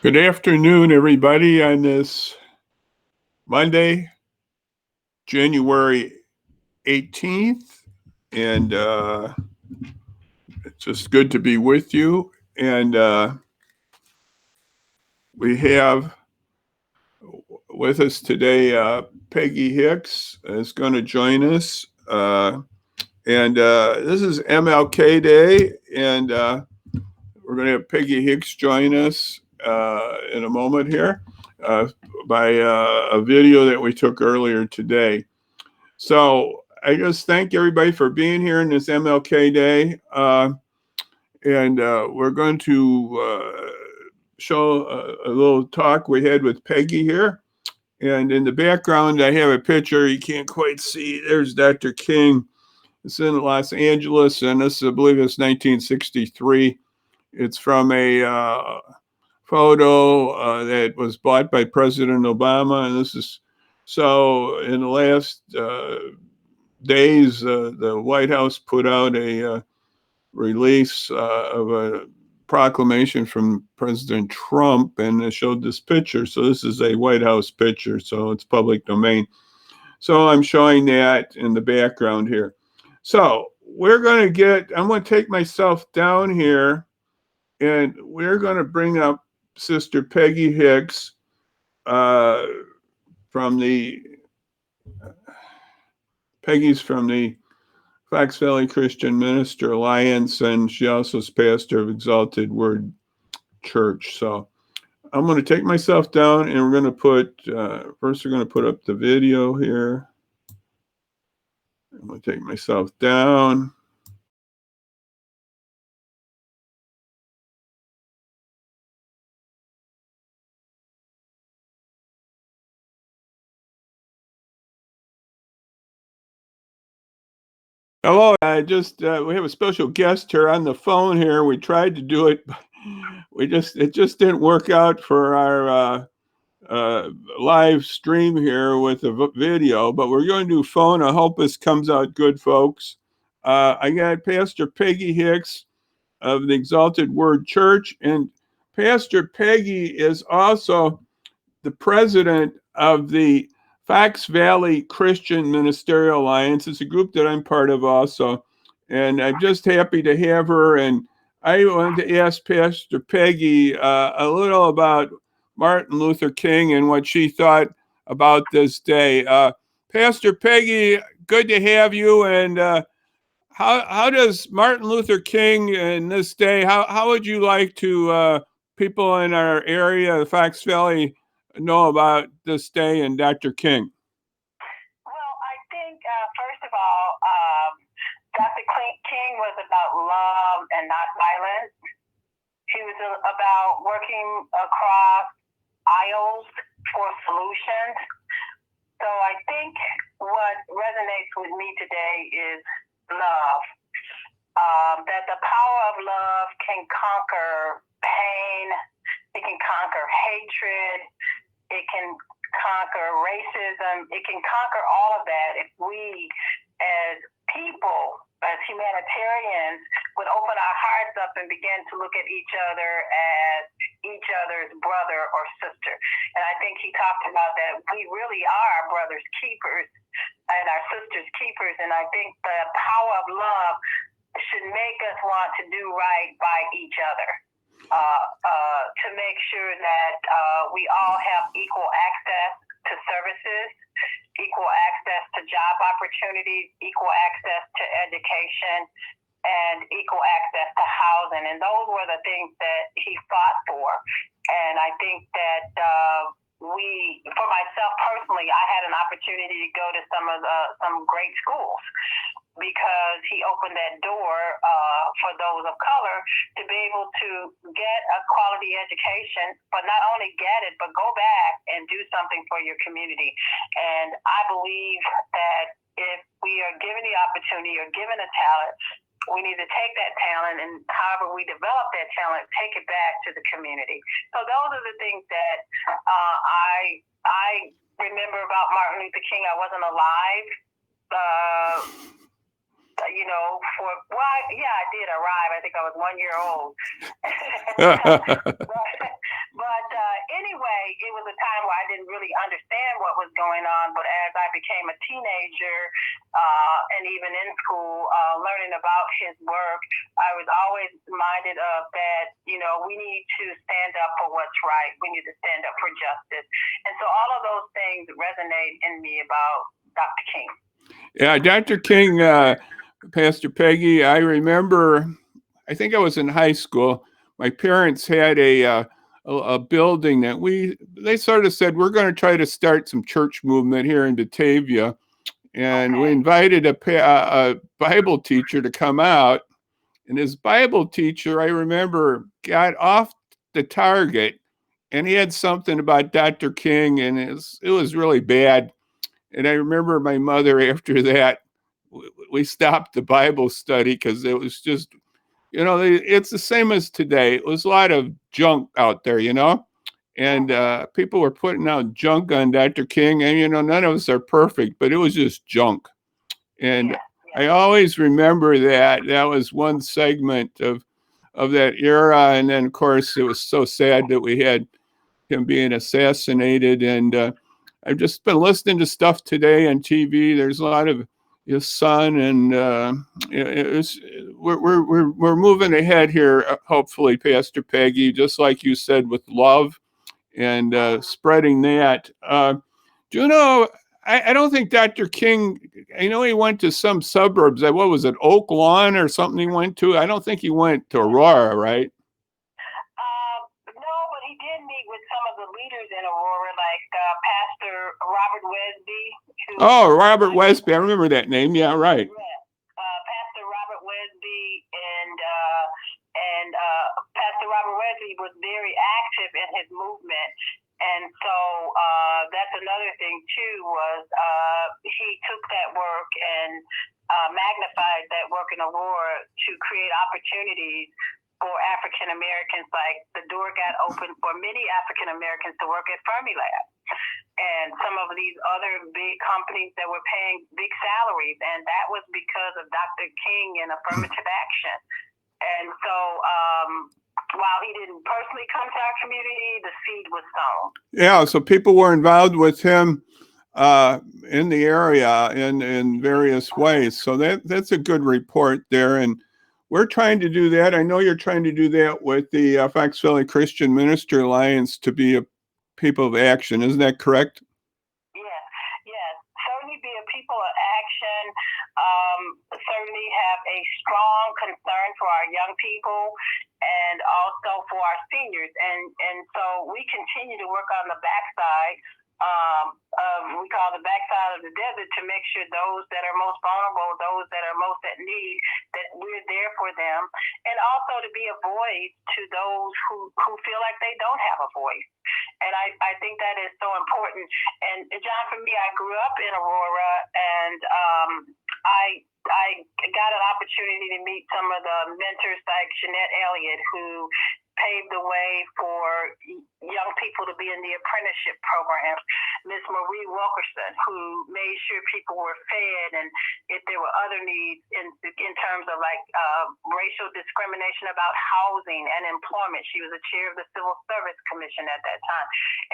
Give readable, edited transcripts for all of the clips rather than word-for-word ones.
Good afternoon, everybody, on this Monday, January 18th. And it's just good to be with you. And we have with us today Peggy Hicks is going to join us. And this is MLK Day, and we're going to have Peggy Hicks join us in a moment here by a video that we took earlier today. So I just thank everybody for being here in this MLK Day. And we're going to show a little talk we had with Peggy here. And in the background, I have a picture you can't quite see. There's Dr. King. It's in Los Angeles, and this, I believe it's 1963. It's from a photo that was bought by President Obama. And this is, so in the last days, the White House put out a release of a proclamation from President Trump, and it showed this picture. So this is a White House picture, so it's public domain. So I'm showing that in the background here. So I'm going to take myself down here, and we're going to bring up Sister Peggy Hicks Peggy's from the Fox Valley Christian Minister Alliance, and she also is pastor of Exalted Word Church. So I'm going to take myself down, and we're going to put, first we're going to put up the video here. I'm going to take myself down. Hello, we have a special guest here on the phone here. We tried to do it, but it just didn't work out for our live stream here with the video, but we're going to do phone. I hope this comes out good, folks. I got Pastor Peggy Hicks of the Exalted Word Church, and Pastor Peggy is also the president of the Fox Valley Christian Ministerial Alliance. It's a group that I'm part of also, and I'm just happy to have her. And I wanted to ask Pastor Peggy a little about Martin Luther King and what she thought about this day. Pastor Peggy, good to have you. And how does Martin Luther King in this day, how would you like to people in our area, the Fox Valley, know about this day and Dr. King? Well, I think, first of all, Dr. King was about love and not violence. He was about working across aisles for solutions. So I think what resonates with me today is love. That the power of love can conquer pain, it can conquer hatred, it can conquer racism, it can conquer all of that if we as people, as humanitarians, would open our hearts up and begin to look at each other as each other's brother or sister. And I think he talked about that we really are our brother's keepers and our sister's keepers. And I think the power of love should make us want to do right by each other. To make sure that we all have equal access to services, equal access to job opportunities, equal access to education, and equal access to housing. And those were the things that he fought for. And I think that for myself personally, I had an opportunity to go to some great schools, because he opened that door for those of color to be able to get a quality education, but not only get it, but go back and do something for your community. And I believe that if we are given the opportunity or given a talent, we need to take that talent, and however we develop that talent, take it back to the community. So those are the things that I remember about Martin Luther King. I wasn't alive. I did arrive. I think I was 1 year old. but it was a time where I didn't really understand what was going on, but as I became a teenager, and even in school, learning about his work, I was always reminded of that, we need to stand up for what's right. We need to stand up for justice. And so all of those things resonate in me about Dr. King. Yeah, Dr. King, Pastor Peggy, I remember, I think I was in high school. My parents had a building that they sort of said, we're going to try to start some church movement here in Batavia. And we invited a Bible teacher to come out. And his Bible teacher, I remember, got off the target, and he had something about Dr. King, and it was really bad. And I remember my mother, after that, we stopped the Bible study because it was just, it's the same as today. It was a lot of junk out there, and people were putting out junk on Dr. King, and, none of us are perfect, but it was just junk. And I always remember that was one segment of that era. And then, of course, it was so sad that we had him being assassinated. And I've just been listening to stuff today on TV. There's a lot of his son, and we're moving ahead here, hopefully, Pastor Peggy, just like you said, with love and spreading that. Do you know, I don't think Dr. King, I know he went to some suburbs. What was it, Oak Lawn or something he went to? I don't think he went to Aurora, right? No, but he did meet with some of the leaders in Aurora, like Pastor Robert Wesby. Robert Wesby. I remember that name. Yeah, right. Pastor Robert Wesby and Pastor Robert Wesby was very active in his movement. And so that's another thing, too, was he took that work and magnified that work in Aurora to create opportunities for African Americans. Like, the door got open for many African Americans to work at Fermilab and some of these other big companies that were paying big salaries. And that was because of Dr. King and affirmative action. And so while he didn't personally come to our community, the seed was sown. Yeah, so people were involved with him in the area in various ways. So that's a good report there. And we're trying to do that. I know you're trying to do that with the Fox Valley Christian Minister Alliance to be a people of action. Isn't that correct? Yes. Certainly be a people of action. Certainly have a strong concern for our young people and also for our seniors. And so we continue to work on the backside. We call the backside of the desert, to make sure those that are most vulnerable, those that are most at need, that we're there for them, and also to be a voice to those who feel like they don't have a voice. And I think that is so important. And John, for me, I grew up in Aurora, and I got an opportunity to meet some of the mentors like Jeanette Elliott, who paved the way for young people to be in the apprenticeship program. Miss Marie Wilkerson, who made sure people were fed, and if there were other needs in terms of like racial discrimination about housing and employment. She was the chair of the Civil Service Commission at that time.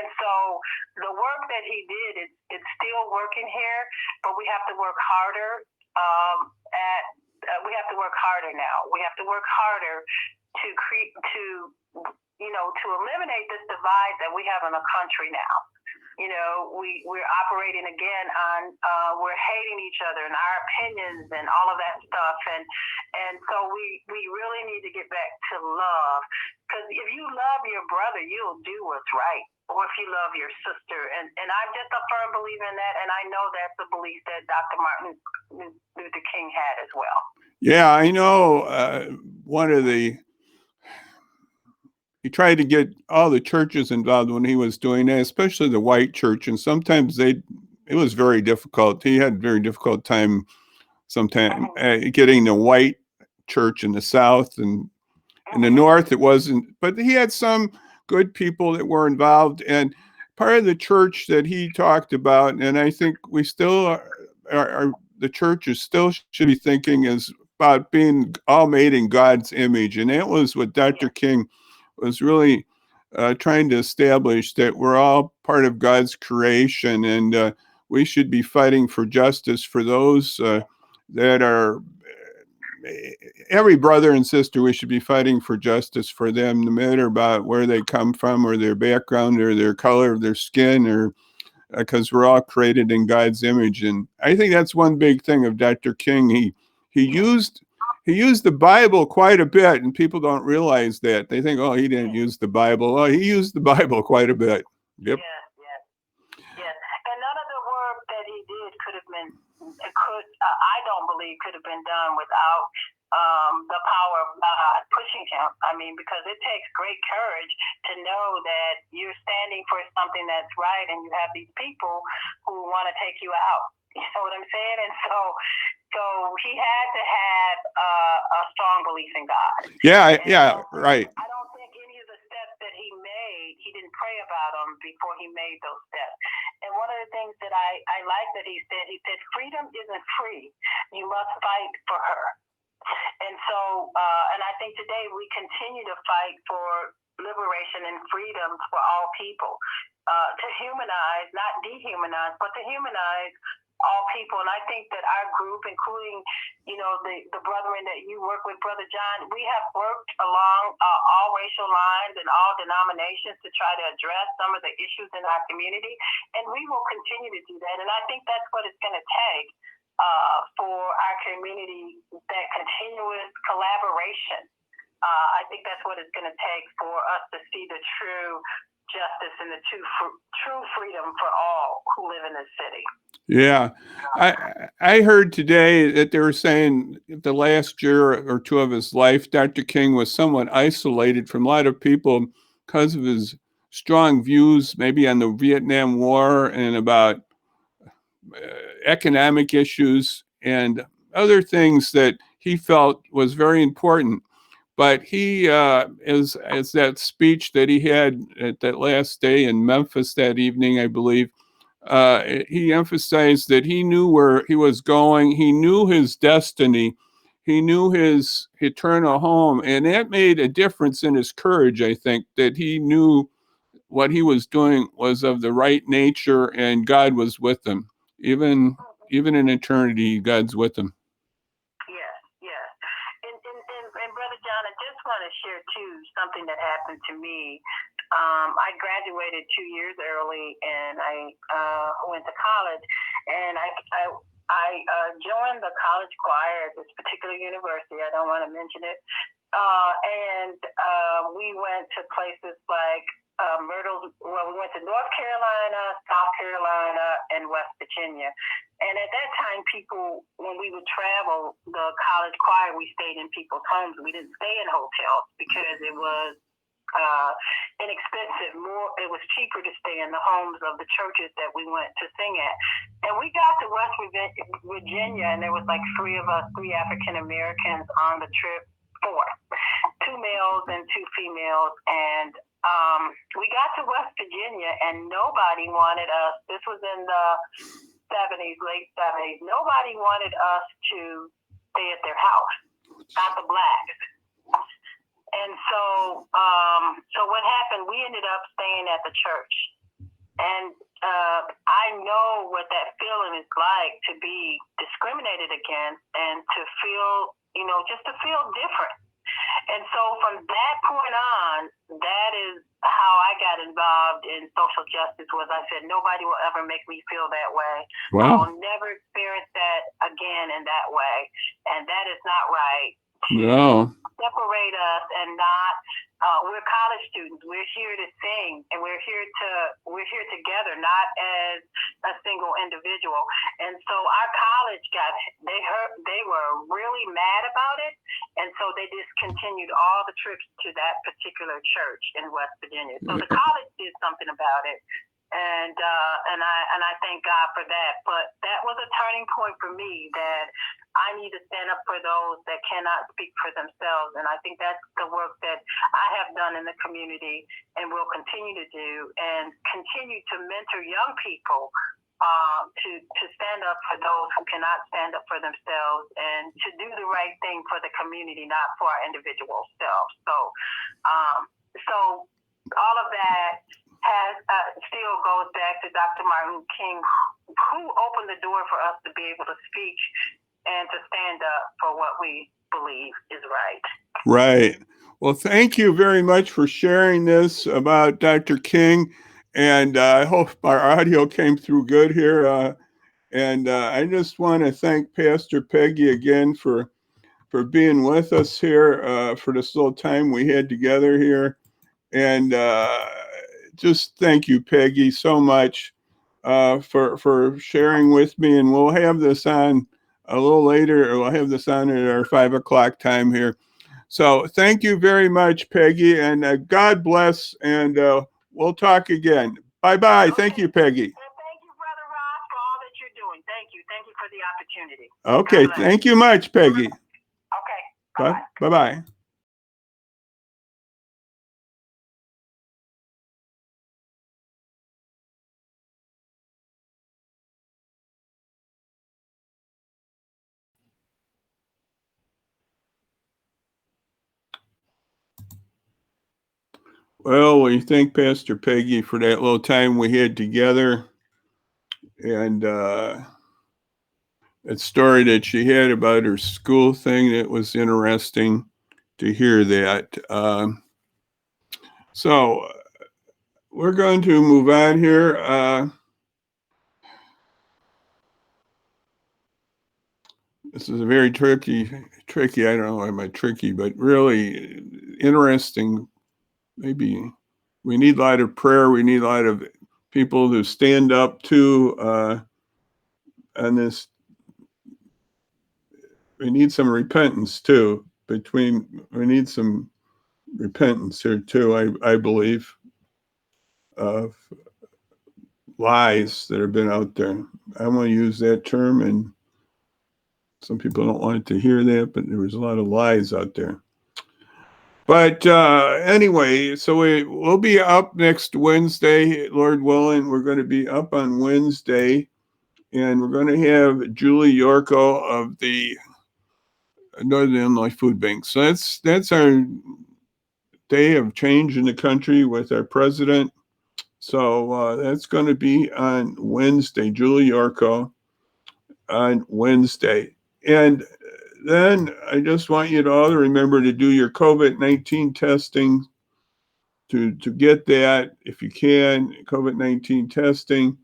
And so the work that he did it's still working here, but we have to work harder we have to work harder now. We have to work harder to eliminate this divide that we have in the country now. We're operating again on we're hating each other and our opinions and all of that stuff, and so we really need to get back to love, because if you love your brother, you'll do what's right. Or if you love your sister, and I'm just a firm believer in that, and I know that's a belief that Dr. Martin Luther King had as well. Yeah, I know. He tried to get all the churches involved when he was doing that, especially the white church, and sometimes it was very difficult. He had a very difficult time sometimes getting the white church in the South, and in the North it wasn't, but he had some good people that were involved. And part of the church that he talked about, and I think we still the churches still should be thinking, is about being all made in God's image. And that was what Dr. King was really trying to establish that we're all part of God's creation, and we should be fighting for justice for those that are every brother and sister. We should be fighting for justice for them, no matter about where they come from or their background or their color of their skin, or because we're all created in God's image. And I think that's one big thing of Dr. King. He used the Bible quite a bit, and people don't realize that. They think, oh, he didn't use the Bible. Oh, he used the Bible quite a bit. Yep. Yes. And none of the work that he did I don't believe could have been done without the power of God pushing him. I mean, because it takes great courage to know that you're standing for something that's right, and you have these people who want to take you out. You know what I'm saying? And so he had to have a strong belief in God. Right. I don't think any of the steps that he made, he didn't pray about them before he made those steps. And one of the things that I like that he said, freedom isn't free. You must fight for her. And so, and I think today we continue to fight for liberation and freedom for all people, to humanize, not dehumanize, but to humanize all people. And I think that our group, including, the brethren that you work with, Brother John, we have worked along all racial lines and all denominations to try to address some of the issues in our community. And we will continue to do that. And I think that's what it's going to take for our community, that continuous collaboration. I think that's what it's going to take for us to see the true justice and the true freedom for all who live in this city. Yeah. I heard today that they were saying the last year or two of his life, Dr. King was somewhat isolated from a lot of people because of his strong views, maybe on the Vietnam War and about economic issues and other things that he felt was very important. But he, as that speech that he had at that last day in Memphis that evening, I believe, he emphasized that he knew where he was going. He knew his destiny. He knew his eternal home. And that made a difference in his courage, I think, that he knew what he was doing was of the right nature, and God was with him. Even in eternity, God's with him. Yes. And Brother John, I just want to share, too, something that happened to me. I graduated 2 years early, and I went to college, and I joined the college choir at this particular university. I don't want to mention it. And we went to places like we went to North Carolina, South Carolina, and West Virginia. And at that time, when we would travel, the college choir, we stayed in people's homes. We didn't stay in hotels because it was inexpensive. It was cheaper to stay in the homes of the churches that we went to sing at. And we got to West Virginia, and there was like three African Americans on the trip, 2 males and 2 females. And we got to West Virginia, and nobody wanted us. This was in the late 70s. Nobody wanted us to stay at their house, not the blacks. And so what happened, we ended up staying at the church. And I know what that feeling is like, to be discriminated against and to feel, just to feel different. And so from that point on, that is how I got involved in social justice. Was I said, nobody will ever make me feel that way. Wow. I will never experience that again in that way. And that is not right. No. Separate us and not. We're college students. We're here to sing, and we're here together, not as a single individual. And so our college they were really mad about it, and so they discontinued all the trips to that particular church in West Virginia. So the college did something about it. And I thank God for that. But that was a turning point for me, that I need to stand up for those that cannot speak for themselves. And I think that's the work that I have done in the community and will continue to do, and continue to mentor young people to stand up for those who cannot stand up for themselves, and to do the right thing for the community, not for our individual selves. So all of that has still goes back to Dr. Martin King, who opened the door for us to be able to speak and to stand up for what we believe is right. Right. Well, thank you very much for sharing this about Dr. King. And I hope our audio came through good here. And I just want to thank Pastor Peggy again for being with us here for this little time we had together here. And just thank you, Peggy, so much for sharing with me. And we'll have this on a little later, or we'll have this on at our 5 o'clock time here. So thank you very much, Peggy, and God bless, and we'll talk again. Bye-bye. Okay. Thank you, Peggy. Well, thank you, Brother Ross, for all that you're doing. Thank you. Thank you for the opportunity. Okay. Thank you much, Peggy. Okay. Bye-bye. Bye-bye. Well, we thank Pastor Peggy for that little time we had together, and that story that she had about her school thing, that was interesting to hear that. So we're going to move on here. This is a very tricky, I don't know why I'm tricky, but really interesting. Maybe we need a lot of prayer. We need a lot of people to stand up to on this. We need some repentance too. We need some repentance here too, I believe, of lies that have been out there. I want to use that term, and some people don't want to hear that, but there was a lot of lies out there. But anyway, so we'll be up next Wednesday, Lord willing. We're going to be up on Wednesday, and we're going to have Julie Yorko of the Northern Illinois Food Bank. So that's our day of change in the country with our president. So that's going to be on Wednesday, Julie Yorko on Wednesday. And then I just want you to all remember to do your COVID-19 testing, to get that if you can, COVID-19 testing.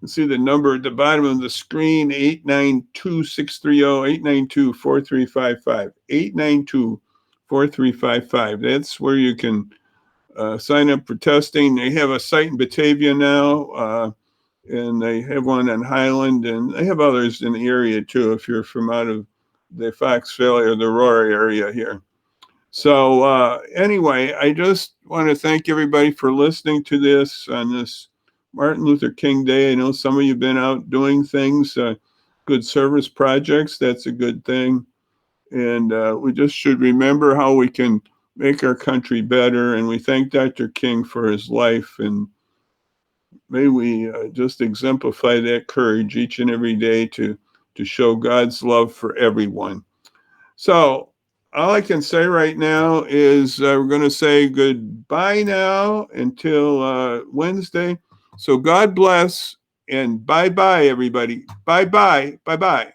You see the number at the bottom of the screen, 892-630, 892-4355, 892-4355. That's where you can sign up for testing. They have a site in Batavia now, and they have one in Highland, and they have others in the area too, if you're from out of the Fox Valley or the Aurora area here. So anyway, I just want to thank everybody for listening to this on this Martin Luther King Day. I know some of you have been out doing things, good service projects. That's a good thing. And we just should remember how we can make our country better. And we thank Dr. King for his life. And may we just exemplify that courage each and every day to show God's love for everyone. So all I can say right now is we're going to say goodbye now until Wednesday. So God bless, and bye-bye, everybody. Bye-bye. Bye-bye.